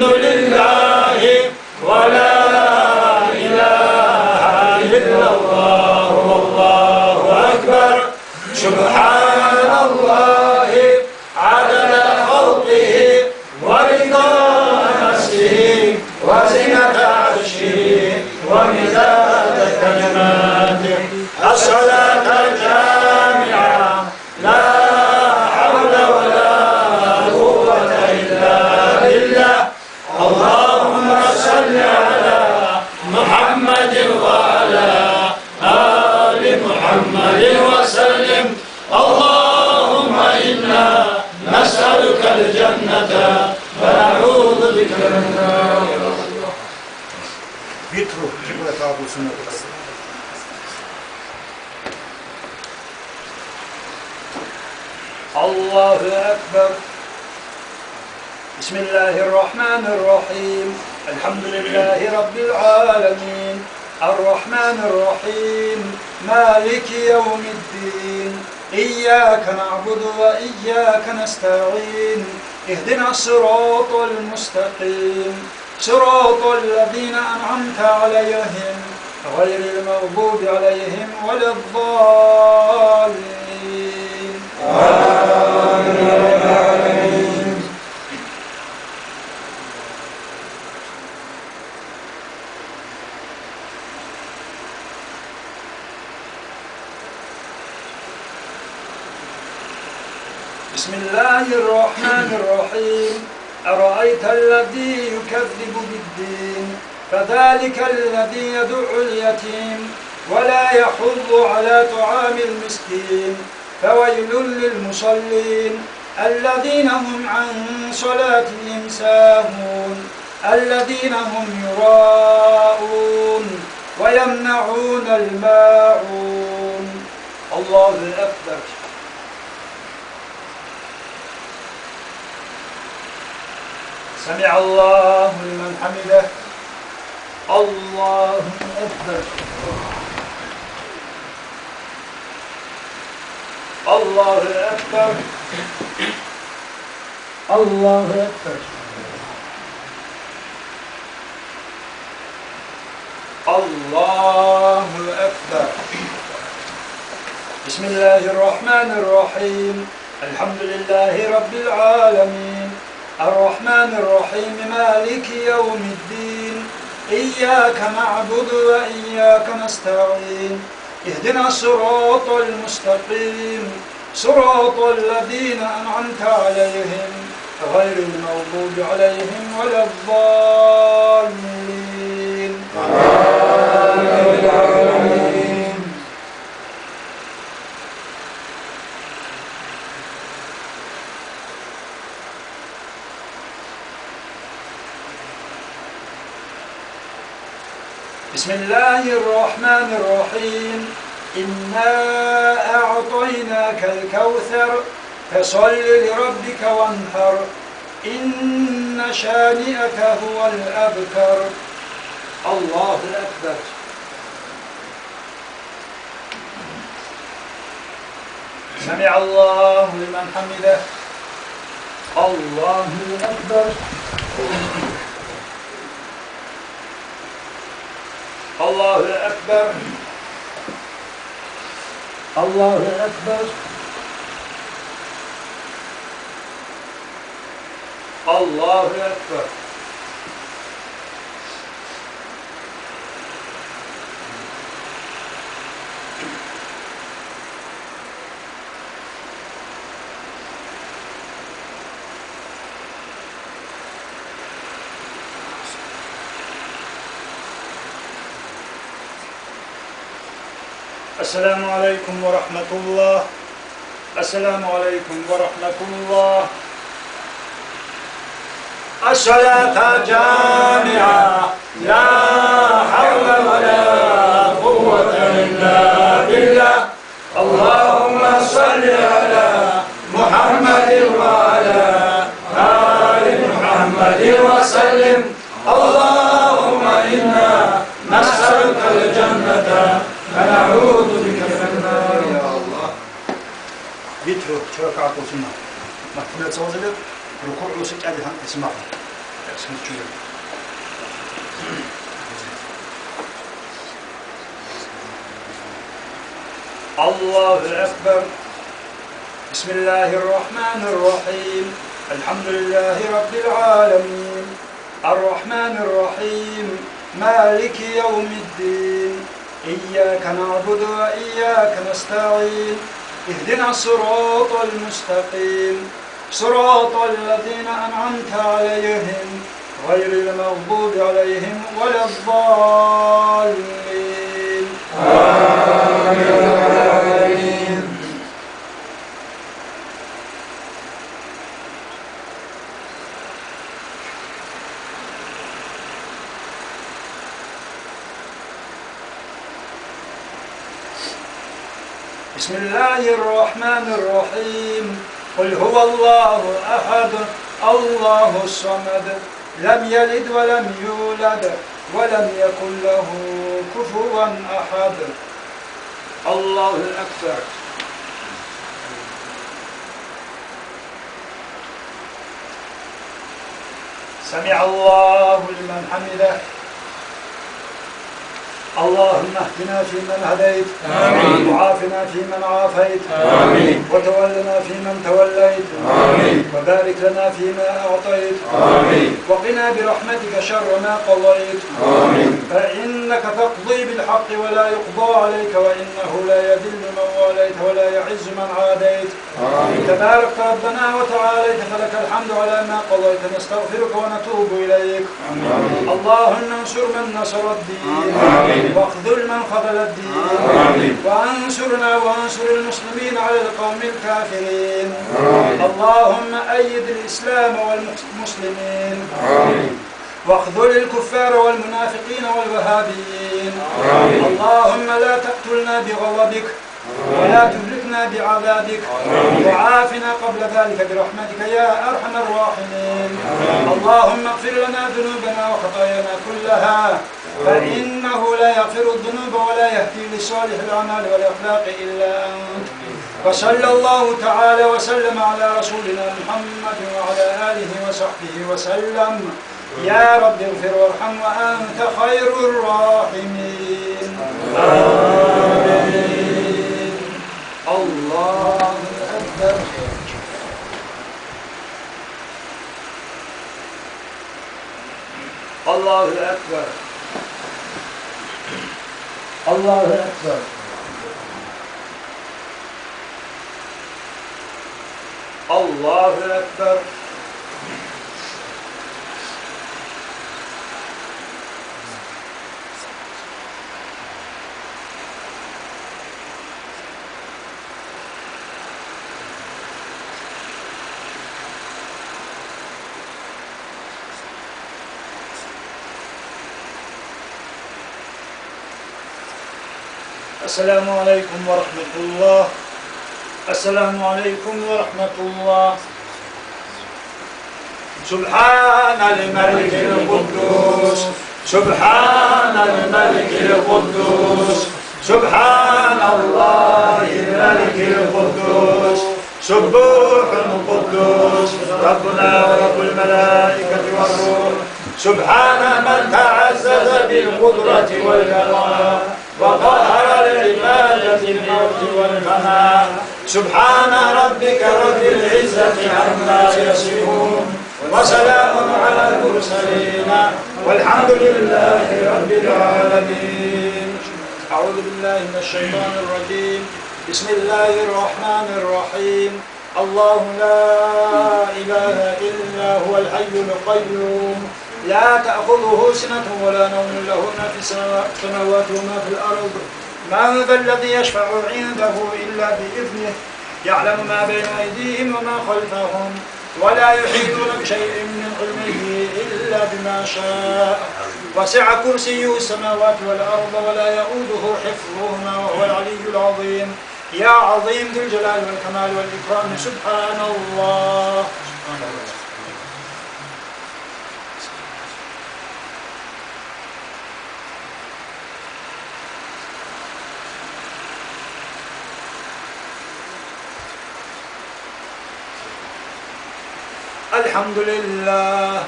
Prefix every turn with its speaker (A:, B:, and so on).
A: الحمد لله ولا إله إلا الله والله أكبر سبحان الله عدد خلقه ورضا نفسه وزنة عرشه ومداد كلماته الصلاة الجامعة لا حول ولا قوة إلا بالله اللهم صل على محمد وعلى آل محمد وسلم اللهم إنا نسألك الجنة ونعوذ بك من النار
B: Vitru, živjela tabu sunnetu.
C: الله أكبر بسم الله الرحمن الرحيم الحمد لله رب العالمين الرحمن الرحيم مالك يوم الدين إياك نعبد وإياك نستعين اهدنا الصراط المستقيم صراط الذين أنعمت عليهم غير المغضوب عليهم ولا الضالين آمين. بسم الله الرحمن الرحيم أرأيت الذي يكذب بالدين فذلك الذي يدع اليتيم ولا يحض على طعام المسكين فويل للمصلين الذين هم عن صلاتهم ساهون الذين هم يراءون ويمنعون الماعون الله أكبر سمع الله لمن حمده الله أكبر الله أكبر الله أكبر الله أكبر بسم الله الرحمن الرحيم الحمد لله رب العالمين الرحمن الرحيم مالك يوم الدين إياك نعبد وإياك نستعين اهدنا الصراط المستقيم صراط الذين أنعمت عليهم غير المغضوب عليهم ولا الضالين آمين. بسم الله الرحمن الرحيم إنا أعطيناك الكوثر فصل لربك وانحر إن شانئك هو الأبتر الله أكبر سمع الله لمن حمده الله أكبر الله أكبر الله أكبر الله أكبر السلام عليكم ورحمة الله السلام عليكم ورحمة الله
A: الصلاة جامعة لا حول ولا قوة إلا بالله اللهم صل على محمد وعلى آل محمد وسلم اللهم إنا نسألك الجنة ونعوذ بك من النار يا الله.
B: Vitru, çöre kalk olsunlar. Mahkeme savcılık, ruku'u sık hadi hangi ismağı.
C: الله أكبر. بسم الله الرحمن الرحيم. الحمد لله رب العالمين الرحمن الرحيم مالك يوم الدين إياك نعبد وإياك نستعين اهدنا الصراط المستقيم صراط الذين أنعمت عليهم غير المغضوب عليهم ولا الضالين. آمين. بسم الله الرحمن الرحيم. قل هو الله أحد الله الصمد لم يلد ولم يولد ولم يكن له كفوا أحد. الله أكبر. سمع الله لمن حمده. اللهم اهدنا فيمن هديت وعافنا فيمن عافيت وتولنا فيمن توليت وبارك لنا فيما أعطيت وقنا برحمتك شر ما قضيت فإنك تقضي بالحق ولا يقضى عليك وإنه لا يذل من واليت ولا يعز من عاديت تبارك ربنا وتعاليت فلك الحمد على ما قضيت نستغفرك ونتوب إليك. اللهم انصر من نصر الدين واخذل من خذل الدين وانصرنا وانصر المسلمين على القوم الكافرين. اللهم أيد الإسلام والمسلمين واخذل الكفار والمنافقين والوهابيين. اللهم لا تقتلنا بغضبك ولا تهلكنا بعذابك وعافنا قبل ذلك برحمتك يا أرحم الراحمين. اللهم اغفر لنا ذنوبنا وخطايانا كلها فإنه لا يغفر الذنوب ولا يهدي لصالح الأعمال والأخلاق إلا أنت. وصلى الله تعالى وسلم على رسولنا محمد وعلى آله وصحبه وسلم. يا رب اغفر وارحم وأنت خير الراحمين. آمين. الله أكبر. الله أكبر. الله أكبر. الله أكبر. السلام عليكم ورحمة الله. السلام عليكم ورحمة الله. سبحان الملك القدوس سبحان الملك القدوس سبحان الله الملك القدوس سبوح القدوس ربنا ورب الملائكة والروح. سبحان من تعزز بالقدرة والكرامة وقهر العبادة بالموت والفناء. سبحان ربك رب العزة عما يصفون وسلام على المرسلين والحمد لله رب العالمين. أعوذ بالله من الشيطان الرجيم. بسم الله الرحمن الرحيم. الله لا إله إلا هو الحي القيوم لا تأخذه سنة ولا نوم له ما في السماوات وما في الأرض. من ذا الذي يشفع عنده إلا بإذنه يعلم ما بين أيديهم وما خلفهم ولا يحيطون بشيء من علمه إلا بما شاء. وسع كرسيه السماوات والأرض ولا يؤوده حفظهما وهو العلي العظيم. يا عظيم ذو الجلال والكمال والإكرام سبحان الله. الحمد لله